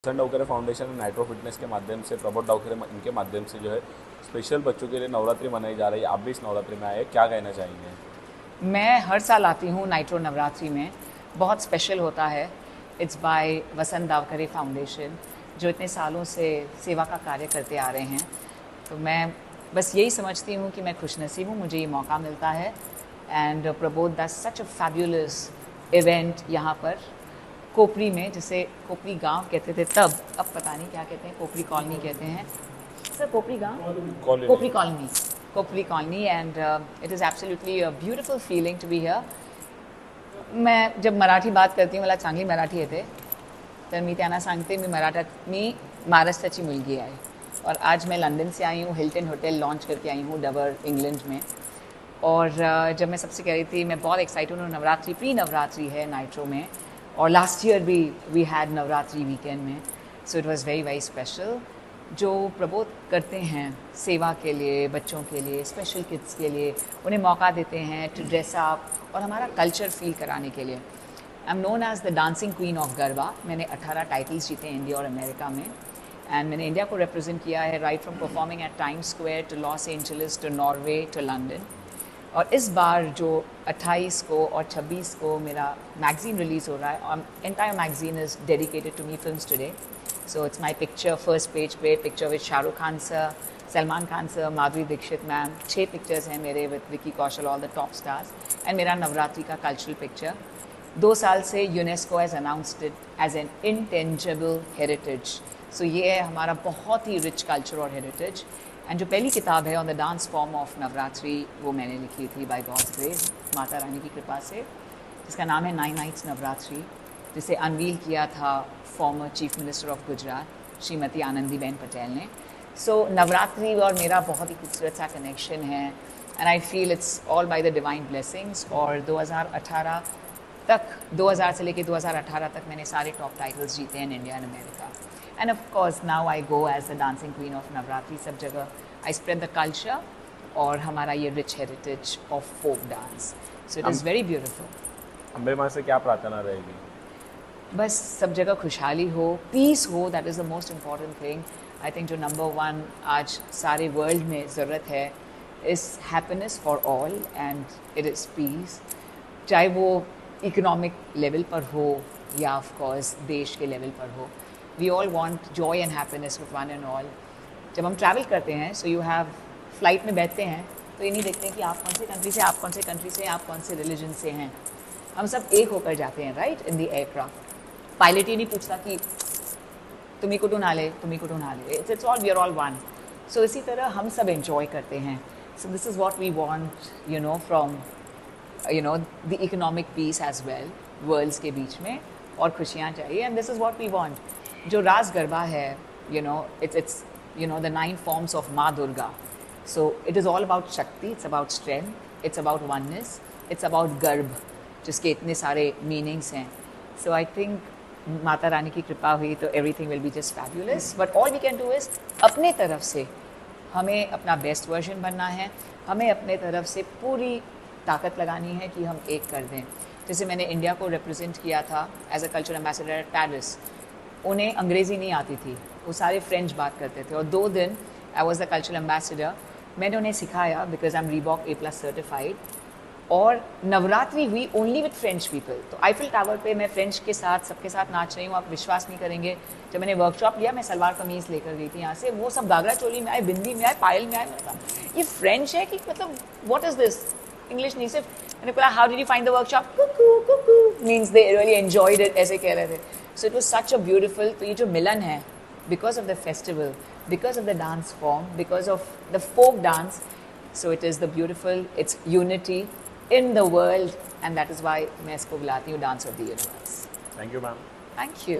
वसंत Davkhare foundation और nitro fitness के माध्यम से प्रबोध डावकरे इनके माध्यम से जो है स्पेशल बच्चों के लिए नवरात्रि मनाई जा रही है। आप भी इस नवरात्रि में आए, क्या कहना चाहेंगे? मैं हर साल आती हूँ नाइट्रो नवरात्रि में। बहुत स्पेशल होता है। It's by Vasant Davkhare foundation जो इतने सालों से सेवा का कार्य करते आ रहे हैं। तो मैं बस यही समझती हूँ कि मैं खुशनसीब हूँ, मुझे ये मौका मिलता है। And Prabodh that's such a fabulous event यहाँ पर कोपरी में, जिसे कोपरी गांव कहते थे तब, अब पता नहीं क्या कहते हैं, कोपरी कॉलोनी कहते हैं सर, कोपरी गांव, Kopri colony, Kopri colony. And it is absolutely a beautiful feeling to be here. मैं जब मराठी बात करती हूँ, मला चांगली मराठी येते, तर मी त्यांना सांगते मी महाराष्ट्राची मुलगी आहे और आज मैं लंदन से आई हूँ। हिल्टन होटल लॉन्च करके आई हूँ डबर इंग्लैंड में। और जब मैं सबसे कह रही थी मैं बहुत एक्साइटेड हूँ, नवरात्रि प्री नवरात्रि है नाइट्रो में, और लास्ट ईयर भी वी हैड नवरात्रि वीकेंड में। सो it was very very special. जो प्रबोध करते हैं सेवा के लिए, बच्चों के लिए, स्पेशल किड्स के लिए, उन्हें मौका देते हैं टू ड्रेस अप और हमारा कल्चर फील कराने के लिए। I am known as the dancing queen of Garba. मैंने 18 टाइटल्स जीते हैं इंडिया और अमेरिका में। एंड मैंने इंडिया को रिप्रेजेंट किया है, right from performing at Times Square to Los Angeles to Norway to London. और इस बार जो 28 को और 26 को मेरा मैगज़ीन रिलीज़ हो रहा है, और entire magazine is dedicated to me films today. So it's my picture, first page पे picture with Shahrukh Khan sir, Salman Khan sir, Madhuri Dixit ma'am. 6 pictures हैं मेरे with Vicky Kaushal, all the top stars. And मेरा नवरात्रि का कल्चरल पिक्चर। 2 साल से UNESCO has announced it as an intangible heritage. So ये है हमारा बहुत ही रिच कल्चर और हेरिटेज। एंड जो पहली किताब है on the dance form of Navratri, वो मैंने लिखी थी by God's grace, Mata Rani की कृपा से, जिसका नाम है 9 नाइट्स नवरात्रि, जिसे अनवील किया था former chief minister of Gujarat Shrimati Anandiben Patel ने। सो नवरात्रि और मेरा बहुत ही खूबसूरत सा कनेक्शन है। And I feel it's all by the divine blessings. और 2018 तक, 2000 से लेकर 2018 तक मैंने सारे टॉप टाइटल्स जीते हैं in India and America. And of course now I go as the dancing queen of Navratri। सब जगह I spread the culture और हमारा ये rich heritage of folk dance। So it is very beautiful। Ambe माँ से क्या प्रार्थना रहेगी? बस सब जगह खुशहाली हो, पीस हो, that is the most important thing. I think जो नंबर 1 आज सारे वर्ल्ड में ज़रूरत है is happiness for all, and it is piece. चाहे वो इकोनॉमिक लेवल पर हो या ऑफ कोर्स देश के लेवल पर हो, we all want joy and happiness with one and all. जब हम ट्रैवल करते हैं, सो यू हैव, फ्लाइट में बैठते हैं तो ये नहीं देखते हैं कि आप कौन से कंट्री से, आप कौन से कंट्री से, आप कौन से रिलीजन से हैं। हम सब एक होकर जाते हैं, right, in the aircraft. Pilot ये नहीं पूछता कि तुम्ही कुठून आले, तुम्ही कुठून आले। It's all, we are all one. So इसी तरह हम सब एंजॉय करते हैं। So this is what we want, you know, from the economic peace as well, worlds के बीच में, और खुशियाँ चाहिए। And this is what we want. जो रास गरबा है, it's the 9 forms of माँ Durga. So it is all about शक्ति, it's about strength, it's about oneness, it's about गर्भ, जिसके इतने सारे मीनिंग्स हैं। So I think Mata Rani की कृपा हुई तो everything will be just fabulous। But all we can do is अपने तरफ से हमें अपना बेस्ट वर्जन बनना है, हमें अपने तरफ से पूरी ताकत लगानी है कि हम एक कर दें। जैसे मैंने इंडिया को रिप्रेजेंट किया था as a culture ambassador at Paris, उन्हें अंग्रेज़ी नहीं आती थी, वो सारे फ्रेंच बात करते थे, और 2 दिन I was the cultural ambassador, मैंने उन्हें सिखाया because I am Reebok A+ certified. और नवरात्रि हुई ओनली विद फ्रेंच पीपल। तो आईफिल टावर पे मैं फ्रेंच के साथ, सबके साथ नाच रही हूँ। आप विश्वास नहीं करेंगे, जब मैंने वर्कशॉप लिया, मैं सलवार कमीज़ लेकर गई थी यहाँ से, वो सब घाघरा चोली में आए, बिंदी में आए, पायल में आए। मैंने कहा ये फ्रेंच है कि मतलब व्हाट इज़ दिस, इंग्लिश नहीं सिर्फ। मैंने बोला how did you find the workshop, कुकू कुकू means they really enjoyed it, ऐसे कह रहे थे। So it was such a beautiful. तो ये जो मिलन है, because of the festival, because of the dance form, because of the folk dance, so it is the beautiful, it's unity in the world, and that is why मैं इसको बुलाती हूँ dance of the universe. Thank you ma'am. Thank you.